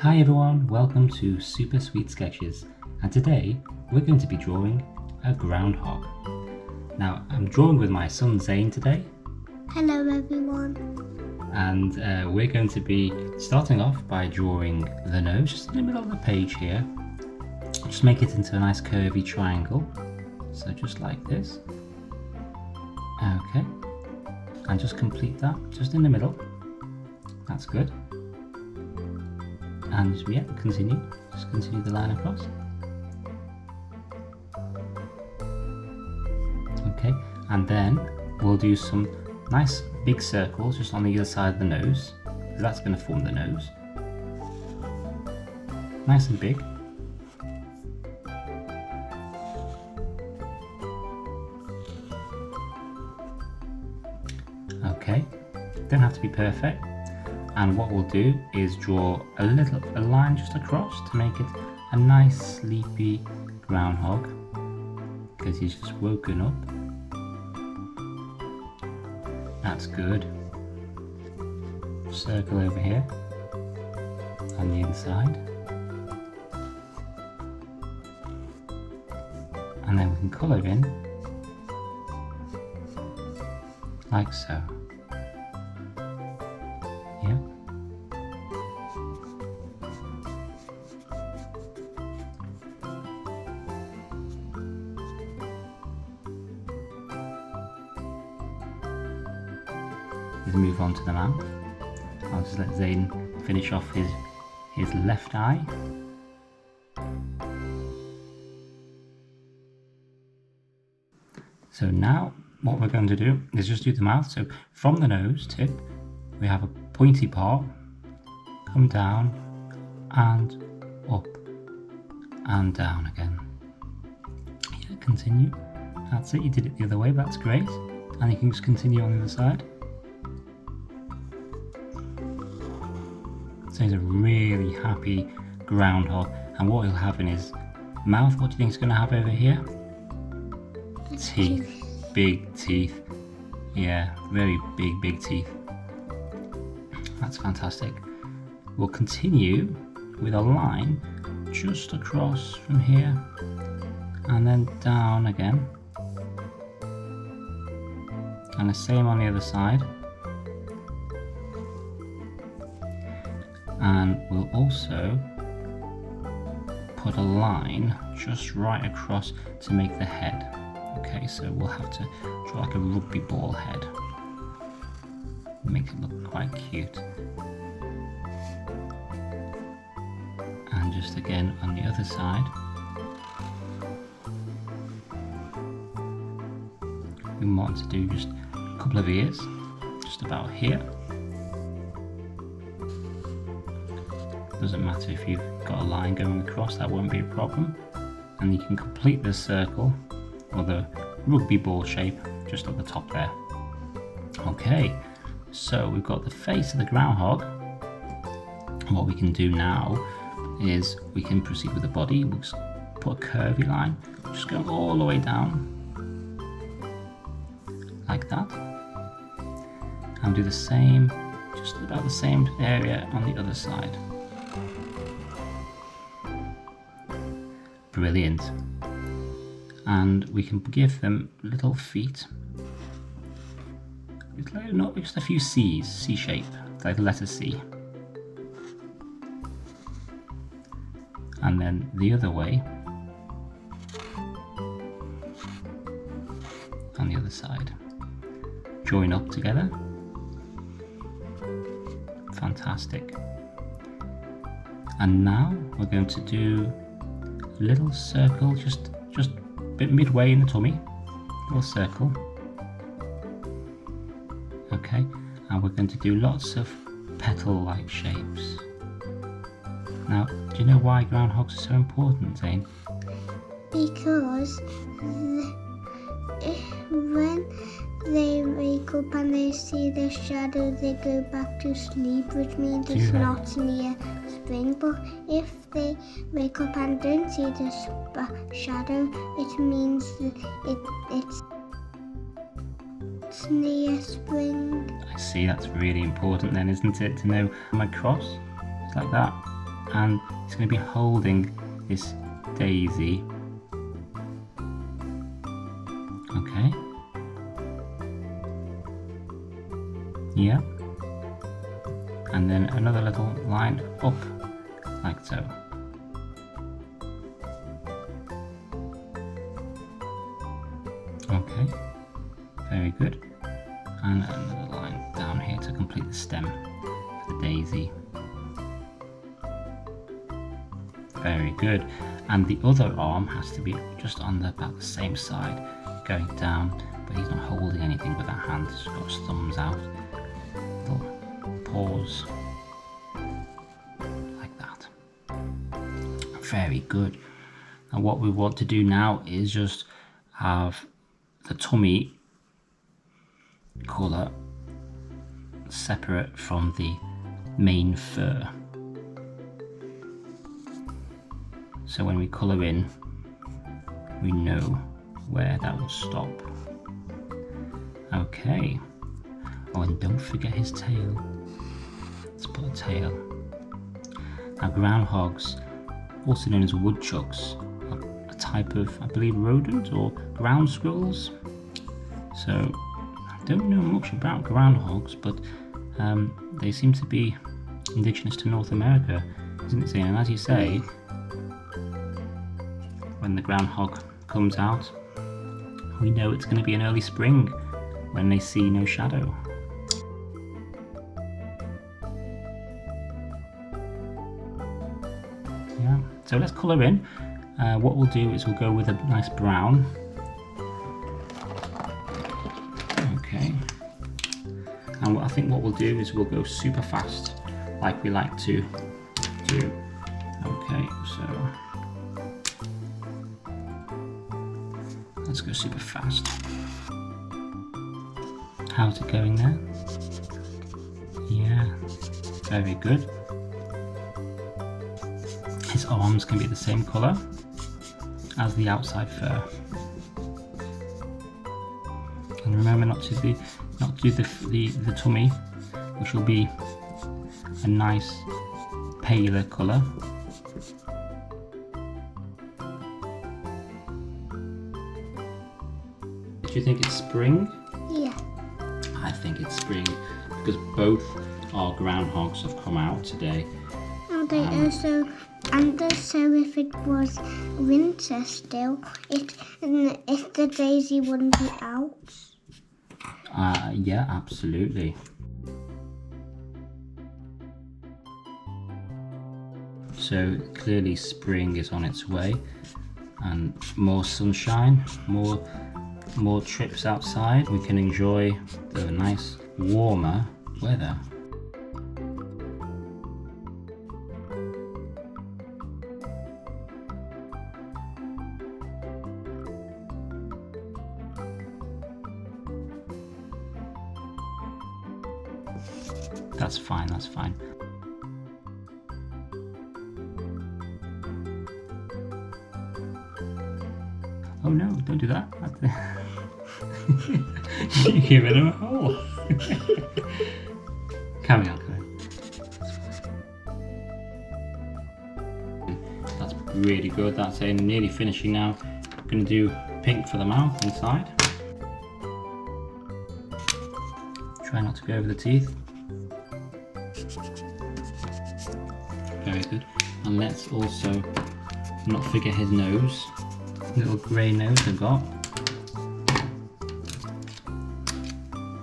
Hi everyone, welcome to Super Sweet Sketches, and today we're going to be drawing a groundhog. Now I'm drawing with my son Zayn today. Hello everyone. And we're going to be starting off by drawing the nose just in the middle of the page here. Just make it into a nice curvy triangle, so just like this. Okay, and just complete that just in the middle. That's good. And yeah, continue. Just continue the line across. Okay, and then we'll do some nice big circles just on the other side of the nose, because that's going to form the nose. Nice and big. Okay, don't have to be perfect. And what we'll do is draw a line just across to make it a nice sleepy groundhog, because he's just woken up. That's good. Circle over here on the inside, and then we can colour in like so. Yeah. Let's move on to the mouth. I'll just let Zayn finish off his left eye. So now what we're going to do is just do the mouth. So from the nose tip, we have a pointy part, come down and up and down again. Yeah, continue. That's it, you did it the other way, but that's great. And you can just continue on the other side. So he's a really happy groundhog, and what he'll have in his mouth, what do you think he's going to have over here? Teeth. Big teeth. Yeah, very big teeth. That's fantastic. We'll continue with a line just across from here and then down again, and the same on the other side. And we'll also put a line just right across to make the head. Okay, so we'll have to draw like a rugby ball head. Make it look quite cute. And just again on the other side, we want to do just a couple of ears, just about here. Doesn't matter if you've got a line going across, that won't be a problem. And you can complete this circle or the rugby ball shape just at the top there. Okay, so we've got the face of the groundhog. What we can do now is we can proceed with the body. We'll just put a curvy line, just going all the way down like that, and do the same, just about the same area on the other side. Brilliant. And we can give them little feet. It's like, not just a few C's, C shape, like the letter C. And then the other way, on the other side. Join up together. Fantastic. And now we're going to do a little circle, just a bit midway in the tummy, little circle. Okay, and we're going to do lots of petal-like shapes. Now, do you know why groundhogs are so important, Zayn? Because when they wake up and they see the shadow, they go back to sleep, which means it's not near spring. But if they wake up and don't see the shadow, it means it's near spring. I see, that's really important then, isn't it, to know my cross? It's like that. and he's going to be holding this daisy. Okay. Yeah. And then another little line up, like so. Okay, very good. And another line down here to complete the stem for the daisy. Very good. And the other arm has to be just on about the same side, going down, but he's not holding anything with that hand, he's got his thumbs out. Little paws, like that. Very good. And what we want to do now is just have the tummy colour separate from the main fur. So when we colour in, we know where that will stop. Okay. Oh, and don't forget his tail. Let's put a tail. Now groundhogs, also known as woodchucks, are a type of, I believe, rodent or ground squirrels. So I don't know much about groundhogs, but they seem to be indigenous to North America, isn't it, Zayn? And as you say, when the groundhog comes out, we know it's going to be an early spring when they see no shadow. Yeah, so let's colour in. What we'll do is we'll go with a nice brown. Okay. And I think what we'll do is we'll go super fast, like we like to do. Okay, so let's go super fast. How's it going there? Yeah, very good. His arms can be the same colour as the outside fur. And remember not to do the tummy, which will be a nice paler colour. Do you think it's spring? Yeah. I think it's spring because both our groundhogs have come out today. And also if it was winter still, if the daisy wouldn't be out. Yeah, absolutely. So clearly spring is on its way, and more sunshine, more trips outside. We can enjoy the nice warmer weather. That's fine, that's fine. Oh no, don't do that. You're giving him a hole. Carry on, carry on. That's really good. That's nearly finishing now. I'm going to do pink for the mouth inside. Try not to go over the teeth. Very good. And let's also not forget his nose. Little grey nose I've got.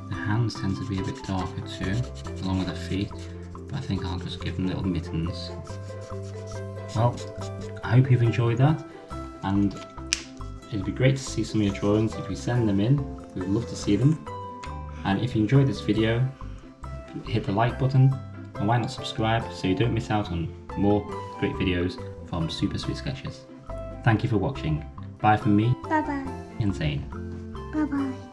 The hands tend to be a bit darker too, along with the feet, but I think I'll just give them little mittens. Well, I hope you've enjoyed that, and it'd be great to see some of your drawings. If you send them in, we'd love to see them. And if you enjoyed this video, hit the like button, and why not subscribe so you don't miss out on more great videos from Super Sweet Sketches. Thank you for watching. Bye from me. Bye bye. And Zayn. Bye bye.